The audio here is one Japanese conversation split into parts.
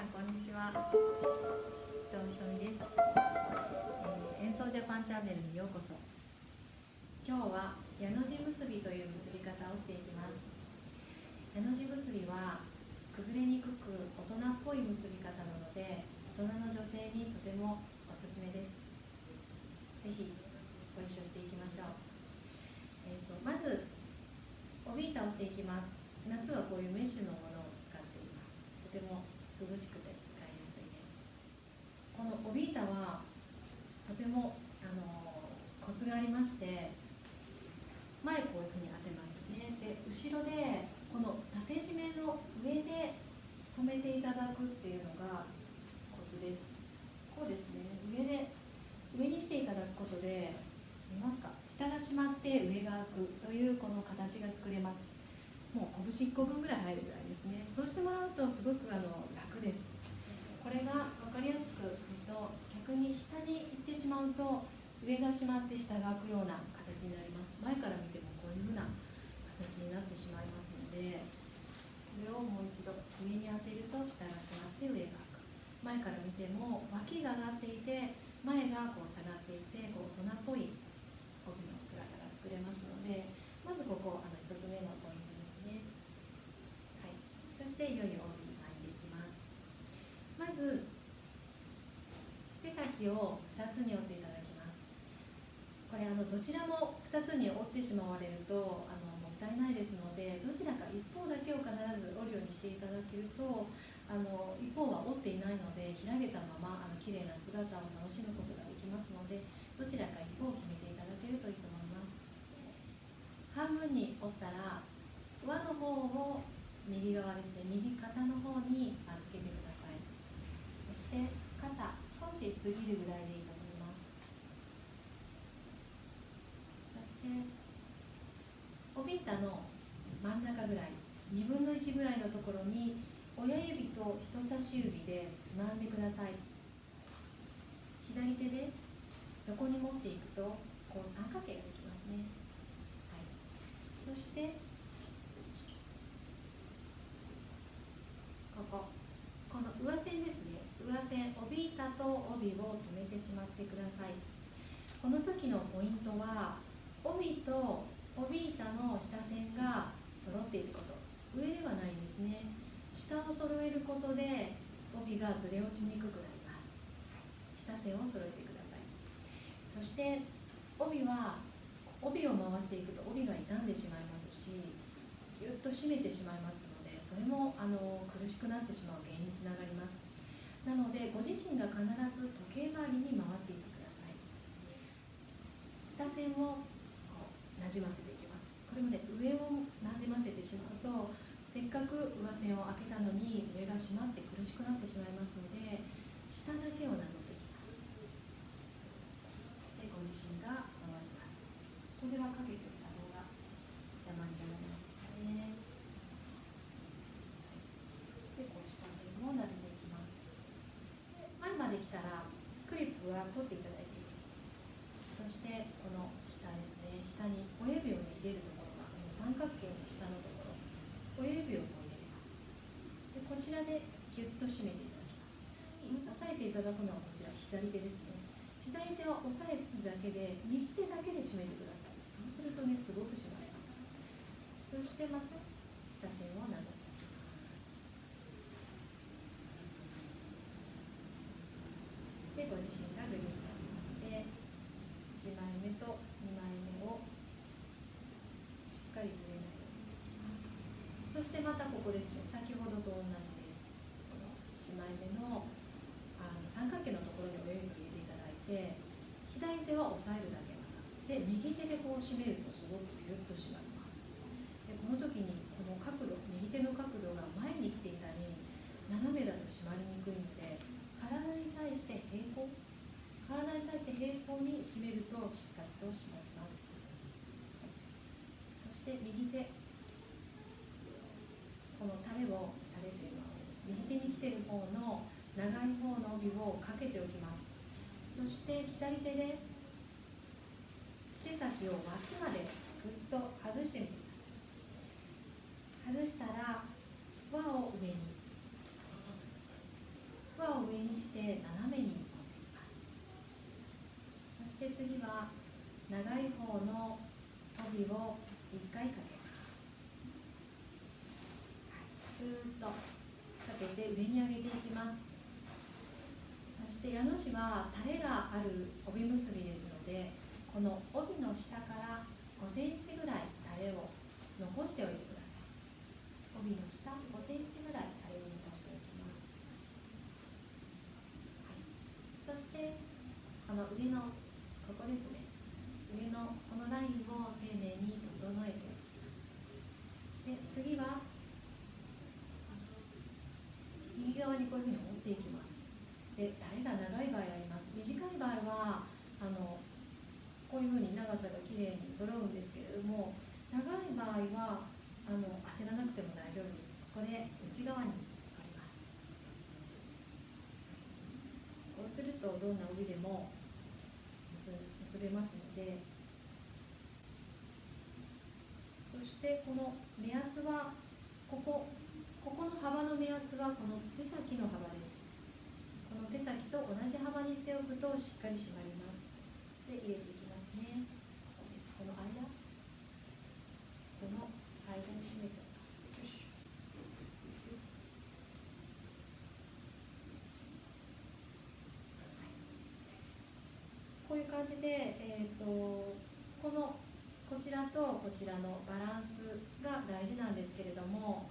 んこんにちは。伊藤ひとみです。演奏ジャパンチャンネルにようこそ。今日は矢の字結びという結び方をしていきます。矢の字結びは崩れにくく大人っぽい結び方なので、大人の女性にとてもおすすめです。ぜひご一緒していきましょう。まずおビータをしていきます。夏はこういうメッシュのものを使っています。とても涼しくて使いやすいです。このおビータはとてもコツがありまして、前こういうふうに当てますよね。で後ろでこの縦締めの上で止めていただくっていうのがコツです。こうですね、上にしていただくことで、見ますか、下が閉まって上が開くというこの形が作れます。もう拳1個分ぐらい入るぐらいですね。そうしてもらうとすごく楽です。これが分かりやすく言うと、逆に下に行ってしまうと上が閉まって下が開くような形になります。前から見てもこういうふうな形になってしまいますので、これをもう一度上に当てると下が閉まって上が開く。前から見ても脇が上がっていて前がこう下がっていて、こう大人っぽい帯の姿が作れますので、まずここ1つ目のポイントですね。はい、そしていよいよ帯に巻いていきます。まず手先を2つに折っていただきます。これどちらも2つに折ってしまわれるともったいないですので、どちらか一方だけを必ず折るようにしていただけると、一方は折っていないので開けたまま綺麗な姿を楽しむことができますので、どちらか一方を決めていただけるといいと思います。半分に折ったら輪の方を右側ですね、右肩の方に預けてください。そして肩少し過ぎるぐらいでいいと思います。そしておビータの真ん中ぐらい、2分の1ぐらいのところに親指と人差し指でつまんでください。左手で横に持っていくとこう三角形ができますね。はい、そしてこの上線ですね、上線、おビータと帯を止めてしまってください。この時のポイントは、帯とおビータの下線が揃っていること、上ではないんですね。下を揃えることで帯がずれ落ちにくくなります。下線を揃えてください。そして帯を回していくと帯が傷んでしまいますし、ぎゅっと締めてしまいますので、それも苦しくなってしまう原因につながります。なのでご自身が必ず時計回りに回っていってください。下線をなじませていきます。これもね、上をなじませてしまうと、せっかく上線を開けたのに上が閉まって苦しくなってしまいますので、下だけをなぞっていきます。でご自身が回ります。それはかけておいた方が邪魔にならないですね。でこう下線をなでていきます。前まで来たらクリップは取っていただいていいです。そしてこの下ですね、下に親指を入れるところが三角形の下のところ、親指をこう入れます。でこちらでギュッと締めていただきます。押さえていただくのはこちら左手ですね。左手は押さえるだけで、右手だけで締めてください。そうするとね、すごく締まります。そしてまた下線をなぞっていきます。でご自身がグリッとやって1枚目と2枚目をしっかりずれないようにしていきます。そしてまたここですね、先ほどと同じです。この1枚目の三角形のところに親指を入れていただいて、左手は押さえるだけで、右手でこう締めるとすごくギュッと締まります。でこの時にこの角度、右手の角度が前に来ていたり斜めだと締まりにくいので、体に対して平行に締めるとしっかりと締まります。そして右手、このタレというのは右手に来ている方の長い方の帯をかけておきます。そして左手で手先を脇までぐっと外してみてください。外したら輪を上に、して次は長い方の帯を1回かけます。ずーっとかけて上に上げていきます。そして矢の字はタレがある帯結びですので、この帯の下から5センチぐらいタレを残しておいてください。帯の下5センチぐらいタレを残しておきます。はい、そしてこの上のここですね、上のこのラインを丁寧に整えておきます。で次は右側にこういうふうに折っていきます。でタレが長い場合あります。短い場合はこういうふうに長さがきれいに揃うんですけれども、長い場合は焦らなくても大丈夫です。これ内側に折ります。こうするとどんな帯でも結べますので、そしてこの目安はここの幅の目安はこの手先の幅です。この手先と同じ幅にしておくとしっかり締まります。で入れていきますね。ここです。この間に締めちゃいます。よし。こういう感じで、こちらとこちらのバランスが大事なんですけれども、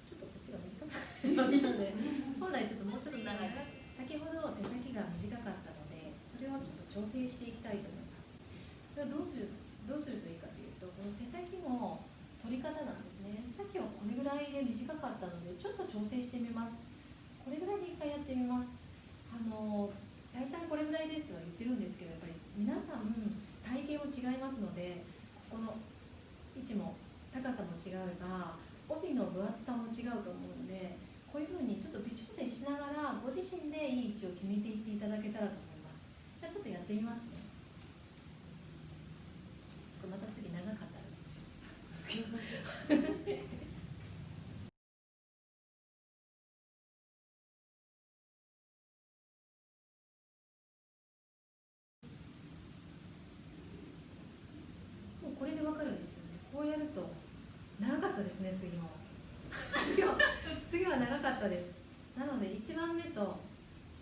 ちょっとこっちが短かったので本来ちょっともうちょっと長い、先ほど手先が短かったので、それをちょっと調整していきたいと思います。これはどうするといいかというと、この手先の取り方なんですね。さっきはこれぐらいで短かったので、ちょっと調整してみます。これぐらいで一回やってみます。大体これぐらいですとは言ってるんですけど、やっぱり皆さん体型も違いますので、この位置も高さも違えば帯の分厚さも違うと思うので、こういうふうにちょっと微調整しながらご自身でいい位置を決めていっていただけたらと思います。じゃあちょっとやってみますね。ちょっとまた次長かったらですよもうこれでわかるんですよね。こうやると長かったですね。次は長かったです。なので1番目と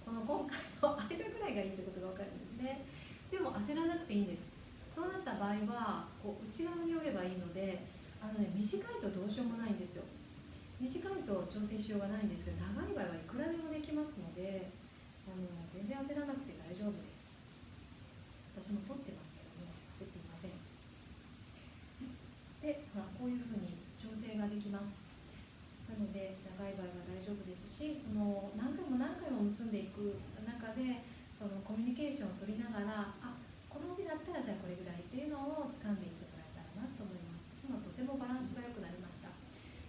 この今回の間ぐらいがいいってことがわかるんですね。でも焦らなくていいんです。そうなった場合はこう内側に寄ればいいので、短いとどうしようもないんですよ。短いと調整しようがないんですけど、長い場合はいくらでもできますので、全然焦らなくて大丈夫です。私も撮ってますけどね、焦っていません。で、こういうふうに調整ができます。なので長い場合は大丈夫ですし、何回も結んでいく中でコミュニケーションを取りながら、この帯だったらじゃあこれぐらいっていうのを掴んでいってもらえたらなと思います。今とてもバランスが良くなりました。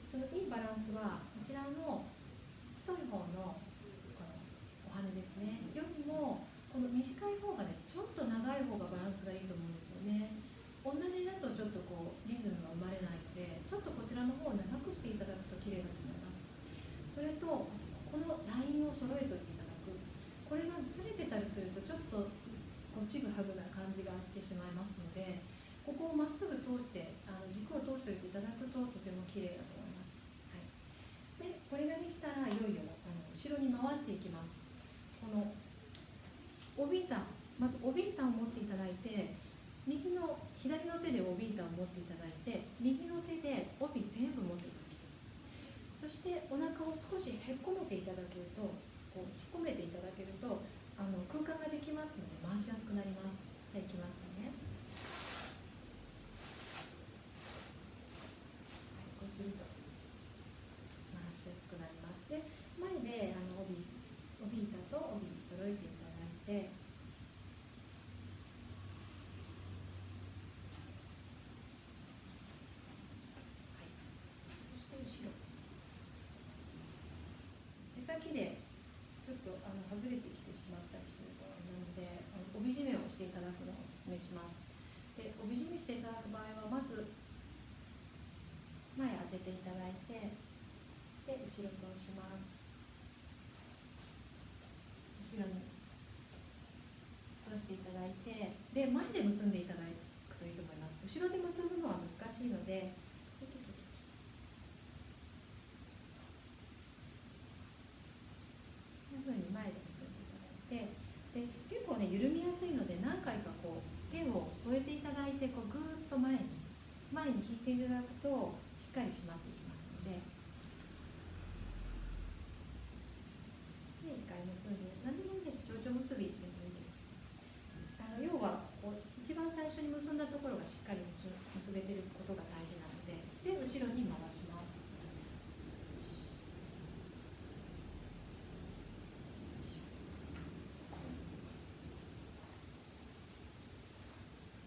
そのいいバランスはこちらの太い方のこのお花ですねよりも、この短い方がね、ちょっと長い方がバランスがいいと思うんですよね。同じだとちょっとリズムが生まれないので、ちょっとこちらの方を長くしていただくと綺麗だと思います。それとこのラインを揃えておいていただく。これがずれてたりするとちょっとちぐはぐな感じがしてしまいますので、ここをまっすぐ通して軸を通しておいていただくととても綺麗だと思います。はい、でこれができたらいよいよ後ろに回していきます。この帯板、まず帯板を持っていただいて、左の手で帯板を持っていただいて、右の手で帯全部持っていただきます。そしてお腹を少しへっこめていただけると、引っ込めていただけると空間ができますので回しやすくなります。じゃあいきますね。こうすると回しやすくなります。で前で帯板と帯に揃えていただいて、手先でちょっと外れてきてしまったりするとなので、帯締めをしていただくのをお勧めします。で帯締めしていただく場合はまず前当てていただいて、で後ろ通します。後ろに通していただいて、て、で前で結んでいただくといいと思います。後ろで結ぶのは難しいので、こういうふうに前で結んでいただいて、で結構ね緩みやすいので、何回かこう手を添えていただいて、こうぐーっと前に引いていただくとしっかり締まっていきますので。で一回結んで、何でもいいです。蝶々結びでもいいです。要はこう一番最初に結んだところがしっかり結べてることが大事なので、で後ろに回します。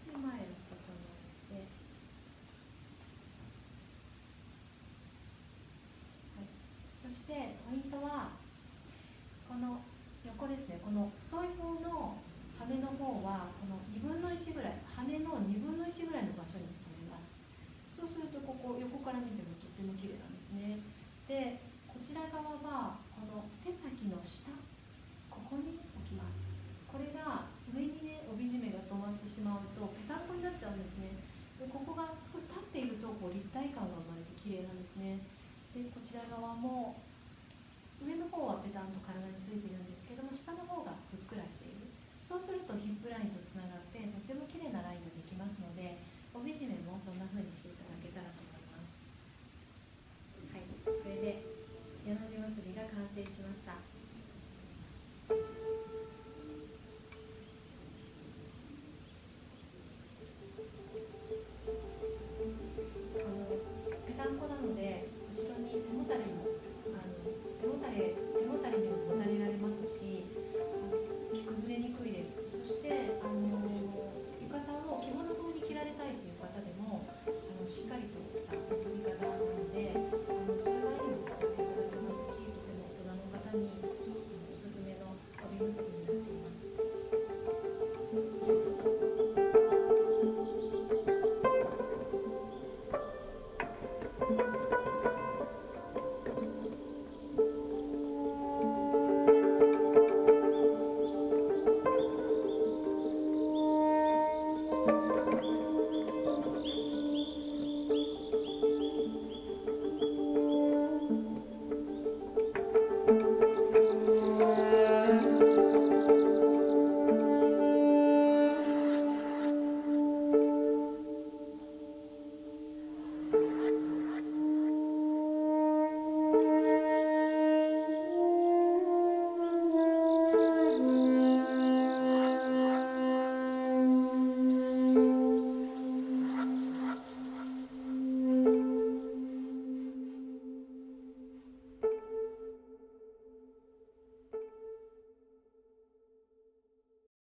で前を整えて、はい、そしてポイントはこの横ですね。この太い方の羽の方はこの2分の1ぐらい、羽の2分の1ぐらいの場所に留めます。そうするとここ横から見てもとっても綺麗なんですね。でこちら側はこの手先の下、ここに置きます。これが上にね帯締めが止まってしまうとぺたんこになっちゃうんですね。でここが少し立っているとこう立体感が生まれて綺麗なんですね。でこちら側も